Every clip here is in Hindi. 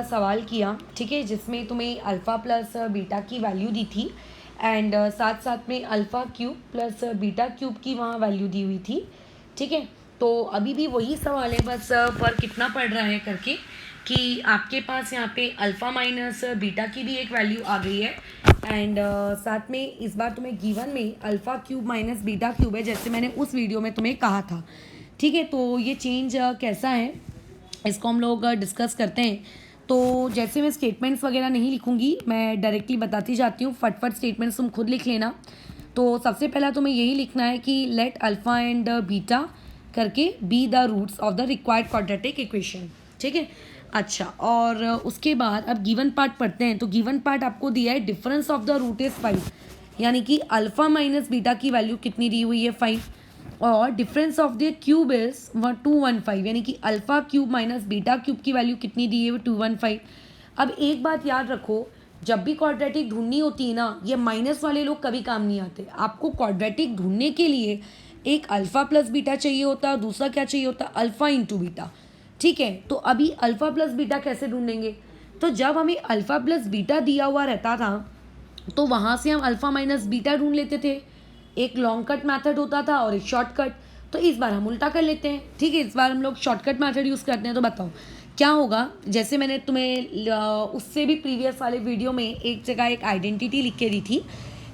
सवाल किया, ठीक है, जिसमें तुम्हें अल्फ़ा प्लस बीटा की वैल्यू दी थी एंड साथ साथ में alpha cube plus beta cube की वहाँ वैल्यू दी हुई थी, ठीक है। तो अभी भी वही सवाल है, बस फ़र्क कितना पड़ रहा है करके कि आपके पास यहाँ पे अल्फ़ा माइनस बीटा की भी एक वैल्यू आ गई है एंड साथ में इस बार तुम्हें गिवन में alpha cube minus beta cube है, जैसे मैंने उस वीडियो में तुम्हें कहा था, ठीक है। तो ये चेंज कैसा है इसको हम लोग डिस्कस करते हैं। तो जैसे मैं स्टेटमेंट्स वगैरह नहीं लिखूंगी, मैं डायरेक्टली बताती जाती हूँ, फटफट स्टेटमेंट्स तुम खुद लिख लेना। तो सबसे पहला तुम्हें यही लिखना है कि लेट अल्फ़ा एंड बीटा करके be the roots of the required quadratic equation, ठीक है। अच्छा, और उसके बाद अब गिवन पार्ट पढ़ते हैं। तो गिवन पार्ट आपको दिया है difference of the root is 5, यानी कि अल्फ़ा माइनस बीटा की वैल्यू कितनी दी हुई है 5, और difference of the cube is 215, यानी कि alpha cube minus beta cube की वैल्यू कितनी दी है 215। अब एक बात याद रखो, जब भी क्वाड्रेटिक ढूंढनी होती है ना, ये माइनस वाले लोग कभी काम नहीं आते। आपको क्वाड्रेटिक ढूंढने के लिए एक अल्फ़ा प्लस बीटा चाहिए होता है, दूसरा क्या चाहिए होता है, अल्फ़ा इंटू बीटा, ठीक है। तो अभी अल्फ़ा प्लस बीटा कैसे ढूंढेंगे? तो जब हमें अल्फ़ा प्लस बीटा दिया हुआ रहता था तो वहाँ से हम अल्फ़ा माइनस बीटा ढूंढ लेते थे। एक लॉन्ग कट मेथड होता था और एक शॉर्टकट। तो इस बार हम उल्टा कर लेते हैं, ठीक है। इस बार हम लोग शॉर्टकट मेथड यूज़ करते हैं। तो बताओ क्या होगा। जैसे मैंने तुम्हें उससे भी प्रीवियस वाले वीडियो में एक जगह एक आइडेंटिटी लिख के दी थी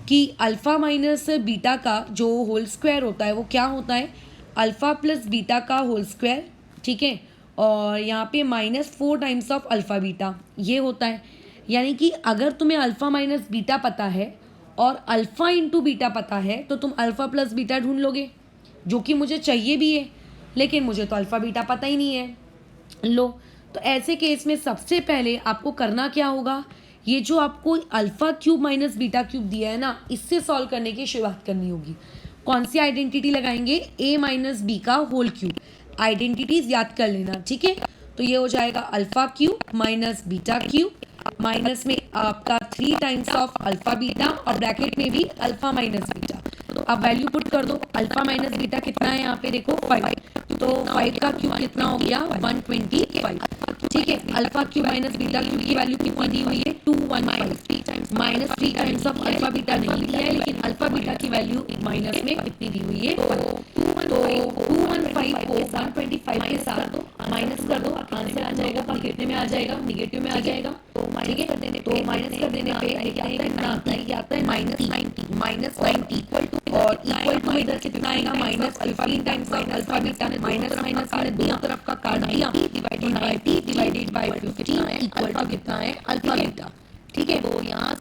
कि अल्फ़ा माइनस बीटा का जो होल स्क्वायर होता है वो क्या होता है, अल्फ़ा प्लस बीटा का होल स्क्वायर, ठीक है। और यहाँ पे -4 टाइम्स ऑफ अल्फ़ा बीटा ये होता है। यानी कि अगर तुम्हें अल्फ़ा माइनस बीटा पता है और अल्फ़ा इंटू बीटा पता है तो तुम अल्फ़ा प्लस बीटा ढूंढ लोगे, जो कि मुझे चाहिए भी है, लेकिन मुझे तो अल्फ़ा बीटा पता ही नहीं है। लो, तो ऐसे केस में सबसे पहले आपको करना क्या होगा, ये जो आपको alpha cube minus beta cube दिया है ना, इससे सॉल्व करने की शुरुआत करनी होगी। कौन सी आइडेंटिटी लगाएंगे, a माइनस बी का होल क्यूब। आइडेंटिटीज याद कर लेना, ठीक है। तो ये हो जाएगा alpha cube minus beta cube, minus में आपका 3 टाइम्स ऑफ अल्फ़ा बीटा और ब्रैकेट में भी अल्फ़ा माइनस बीटा। तो अब वैल्यू पुट कर दो। अल्फ़ा माइनस बीटा कितना है यहाँ पे देखो 5, तो 5 का क्यूब कितना हो गया 125, ठीक है। Alpha cube minus beta cube की वैल्यू कितनी दी हुई है 215, minus 3 times of alpha beta नहीं दिया है, लेकिन अल्फ़ा बीटा की वैल्यू माइनस में कितनी दी हुई है, तो 215 को 125 के साथ माइनस कर दो, आंसर आ जाएगा, निगेटिव में आ जाएगा, निगेटिव में आ जाएगा, ठीक है। तो माइनस कर देने पे कितना आता है, आता है -90 और इक्वल टू इधर कितना आएगा -15 टाइम्स ऑफ अल्फा बीटा ने माइनस माइनस मैंने दोनों तरफ का काट दिया, 90 डिवाइडेड बाय 15 इक्वल टू कितना है अल्फा बीटा, ठीक है। तो यहाँ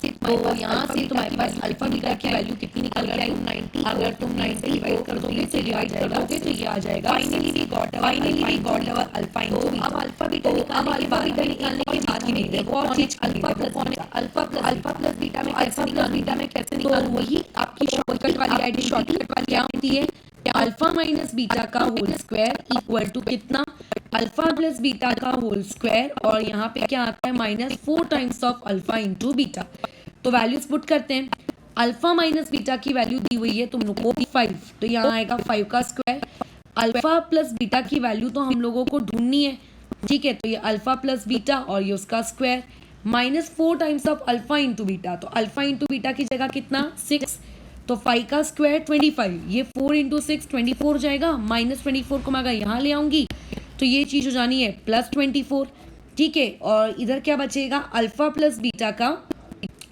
से तुम्हारे पास अल्फा बीटा की वैल्यू कितनी निकल गई 90। अगर तुम 90 डिवाइड कर दोगे तो डिवाइड कर दोगे तो ये आ जाएगा finally we got our alpha into beta. अब अल्फा बीटा निकालने के बाद ही नहीं देखो और चीज अल्फा प्लस बीटा में कैसे निकाल, तो वही आपकी शॉर्टकट वाली आइडेंटिटी क्या होती है, अल्फा माइनस बीटा का होल स्क्वायर इक्वल टू कितना, अल्फा प्लस बीटा का होल स्क्वायर, और यहाँ पे क्या आता है -4 times of alpha into beta. तो वैल्यूज पुट करते हैं। अल्फा माइनस बीटा की वैल्यू दी हुई है तुम लोग को 5, तो यहाँ आएगा 5 का स्क्वायर। अल्फा प्लस बीटा की वैल्यू तो हम लोगों को ढूंढनी है, ठीक है। तो ये अल्फा प्लस बीटा और ये उसका square, -4 times of alpha into beta, तो अल्फा इंटू बीटा की जगह कितना 6, तो 5 का स्क्वायर 25, ये 4 इंटू 6 24 हो जाएगा, -24 को मैं अगर यहाँ ले आऊँगी तो ये चीज़ हो जानी है +24, ठीक है। और इधर क्या बचेगा, अल्फा प्लस बीटा का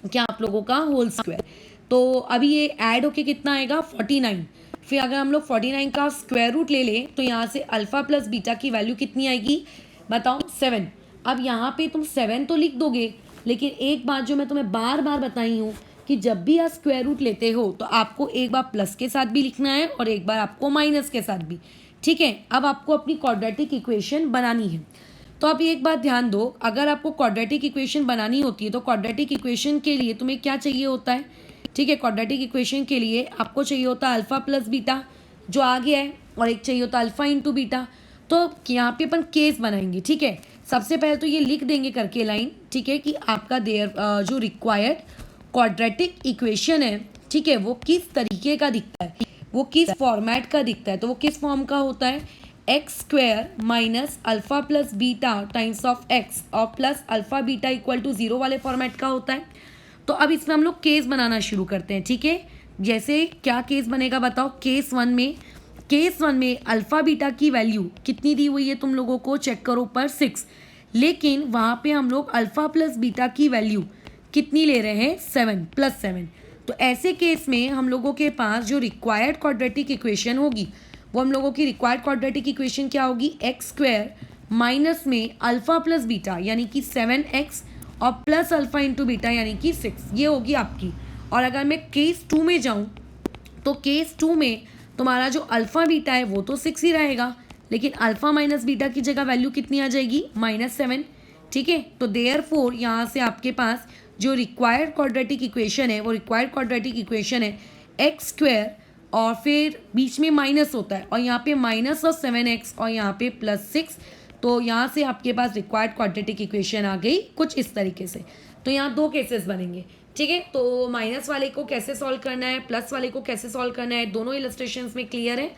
क्या आप लोगों का होल स्क्वायर। तो अभी ये ऐड होके कितना आएगा 49। फिर अगर हम लोग 49 का स्क्वायर रूट ले लें तो यहाँ से अल्फा प्लस बीटा की वैल्यू कितनी आएगी बताओ 7। अब यहाँ पे तुम 7 तो लिख दोगे, लेकिन एक बात जो मैं तुम्हें बार बार बताई हूँ कि जब भी आप स्क्वायर रूट लेते हो तो आपको एक बार प्लस के साथ भी लिखना है और एक बार आपको माइनस के साथ भी, ठीक है। अब आपको अपनी क्वाड्रेटिक इक्वेशन बनानी है। तो आप एक बात ध्यान दो, अगर आपको क्वाड्रेटिक इक्वेशन बनानी होती है तो क्वाड्रेटिक इक्वेशन के लिए तुम्हें क्या चाहिए होता है, ठीक है। क्वाड्रेटिक इक्वेशन के लिए आपको चाहिए होता है अल्फा प्लस बीटा जो आ गया है, और एक चाहिए होता है अल्फा इंटू बीटा। तो यहाँ पे अपन केस बनाएंगे, ठीक है। सबसे पहले तो ये लिख देंगे करके लाइन, ठीक है, कि आपका जो रिक्वायर्ड क्वाड्रेटिक इक्वेशन है, ठीक है, वो किस तरीके का दिखता है, वो किस फॉर्मेट का दिखता है। तो वो किस फॉर्म का होता है, x square minus alpha plus beta times of x और plus alpha beta equal to 0 वाले फॉर्मेट का होता है। तो अब इसमें हम लोग केस बनाना शुरू करते हैं, ठीक है। जैसे क्या केस बनेगा बताओ। केस वन में अल्फ़ा बीटा की वैल्यू कितनी दी हुई है तुम लोगों को, चेक करो ऊपर 6, लेकिन वहाँ पे हम लोग अल्फ़ा प्लस बीटा की वैल्यू कितनी ले रहे हैं, 7 + 7। तो ऐसे केस में हम लोगों के पास जो रिक्वायर्ड क्वाड्रेटिक इक्वेशन होगी वो हम लोगों की रिक्वायर्ड क्वाड्रेटिक इक्वेशन क्या होगी, एक्स स्क्वायर माइनस में अल्फ़ा प्लस बीटा यानी कि 7x और प्लस अल्फ़ा इंटू बीटा यानी कि 6, ये होगी आपकी। और अगर मैं केस 2 में जाऊँ तो केस 2 में तुम्हारा जो अल्फ़ा बीटा है वो तो 6 ही रहेगा, लेकिन अल्फ़ा माइनस बीटा की जगह वैल्यू कितनी आ जाएगी, -7, ठीक है। तो देयरफॉर यहाँ से आपके पास जो रिक्वायर्ड क्वाड्रेटिक इक्वेशन है वो रिक्वायर्ड क्वाड्रेटिक इक्वेशन है एक्स स्क्वायर और फिर बीच में माइनस होता है और यहाँ पे माइनस और 7x और यहाँ पे +6। तो यहाँ से आपके पास रिक्वायर्ड क्वाड्रेटिक इक्वेशन आ गई कुछ इस तरीके से। तो यहाँ 2 केसेस बनेंगे, ठीक है। तो माइनस वाले को कैसे सॉल्व करना है, प्लस वाले को कैसे सॉल्व करना है, दोनों इलस्ट्रेशंस में क्लियर है।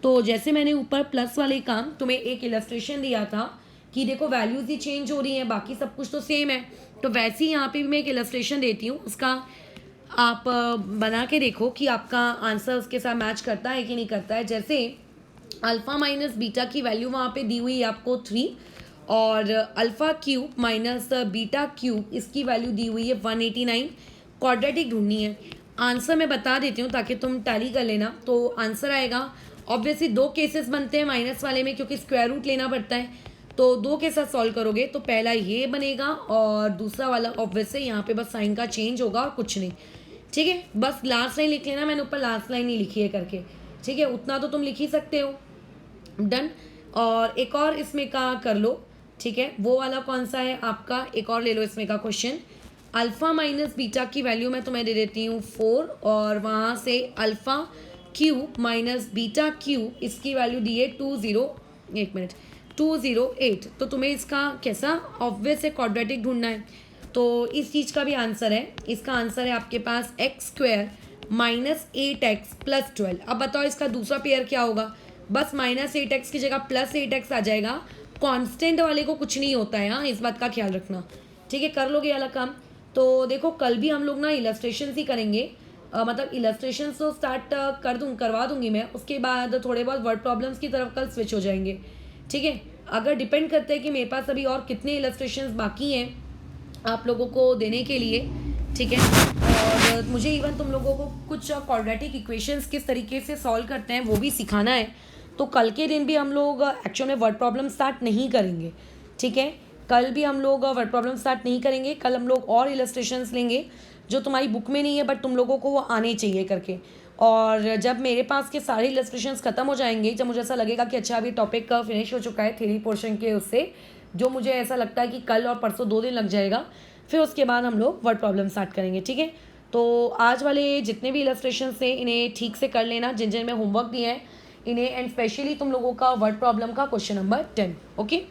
तो जैसे मैंने ऊपर प्लस वाले का तुम्हें एक इलस्ट्रेशन दिया था कि देखो वैल्यूज ही चेंज हो रही हैं, बाकी सब कुछ तो सेम है, तो वैसे ही यहाँ पे भी मैं एक इलस्ट्रेशन देती हूँ, उसका आप बना के देखो कि आपका आंसर उसके साथ मैच करता है कि नहीं करता है। जैसे अल्फ़ा माइनस बीटा की वैल्यू वहाँ पे दी हुई है आपको 3 और alpha cube minus beta cube इसकी वैल्यू दी हुई है 189। क्वाड्रेटिक ढूंढनी है। आंसर मैं बता देती हूँ ताकि तुम टैली कर लेना। तो आंसर आएगा, ऑब्वियसली 2 केसेस बनते हैं माइनस वाले में क्योंकि स्क्वायर रूट लेना पड़ता है, तो 2 के साथ सॉल्व करोगे तो पहला ये बनेगा और दूसरा वाला ऑब्वियसली यहाँ पे बस साइन का चेंज होगा और कुछ नहीं, ठीक है। बस लास्ट लाइन लिख लेना, मैंने ऊपर लास्ट लाइन नहीं लिखी है करके, ठीक है, उतना तो तुम लिख ही सकते हो। डन। और एक और इसमें का कर लो, ठीक है। वो वाला कौन सा है आपका, एक और ले लो इसमें का क्वेश्चन। अल्फ़ा माइनस बीटा की वैल्यू मैं तुम्हें दे देती हूँ 4 और वहाँ से alpha cube minus beta cube इसकी वैल्यू दी है 208। तो तुम्हें इसका कैसा ऑब्वियस है क्वाड्रेटिक ढूंढना है, तो इस चीज़ का भी आंसर है। इसका आंसर है आपके पास एक्स स्क्वायर माइनस 8x + 12। अब बताओ इसका दूसरा पेयर क्या होगा, बस -8x की जगह +8x आ जाएगा। कांस्टेंट वाले को कुछ नहीं होता है, हाँ इस बात का ख्याल रखना, ठीक है। कर लोगे वाला काम। तो देखो कल भी हम लोग ना इलस्ट्रेशन ही करेंगे, मतलब इलस्ट्रेशन तो स्टार्ट करवा दूंगी मैं, उसके बाद थोड़े बहुत वर्ड प्रॉब्लम्स की तरफ कल स्विच हो जाएंगे, ठीक है। अगर डिपेंड करता है कि मेरे पास अभी और कितने इलस्ट्रेशंस बाकी हैं आप लोगों को देने के लिए, ठीक है। और मुझे इवन तुम लोगों को कुछ क्वाड्रेटिक इक्वेशंस किस तरीके से सॉल्व करते हैं वो भी सिखाना है। तो कल के दिन भी हम लोग एक्चुअल में वर्ड प्रॉब्लम स्टार्ट नहीं करेंगे, ठीक है। कल भी हम लोग वर्ड प्रॉब्लम स्टार्ट नहीं करेंगे, कल हम लोग और इलस्ट्रेशंस लेंगे जो तुम्हारी बुक में नहीं है बट तुम लोगों को वो आने चाहिए करके। और जब मेरे पास के सारे इलस्ट्रेशंस खत्म हो जाएंगे, जब मुझे ऐसा लगेगा कि अच्छा अभी टॉपिक का फिनिश हो चुका है थ्योरी पोर्शन के, उससे जो मुझे ऐसा लगता है कि कल और परसों 2 दिन लग जाएगा, फिर उसके बाद हम लोग वर्ड प्रॉब्लम स्टार्ट करेंगे, ठीक है। तो आज वाले जितने भी इलस्ट्रेशंस थे इन्हें ठीक से कर लेना, जिन जिन में होमवर्क दिया है इन्हें, एंड स्पेशली तुम लोगों का वर्ड प्रॉब्लम का क्वेश्चन नंबर 10, ओके।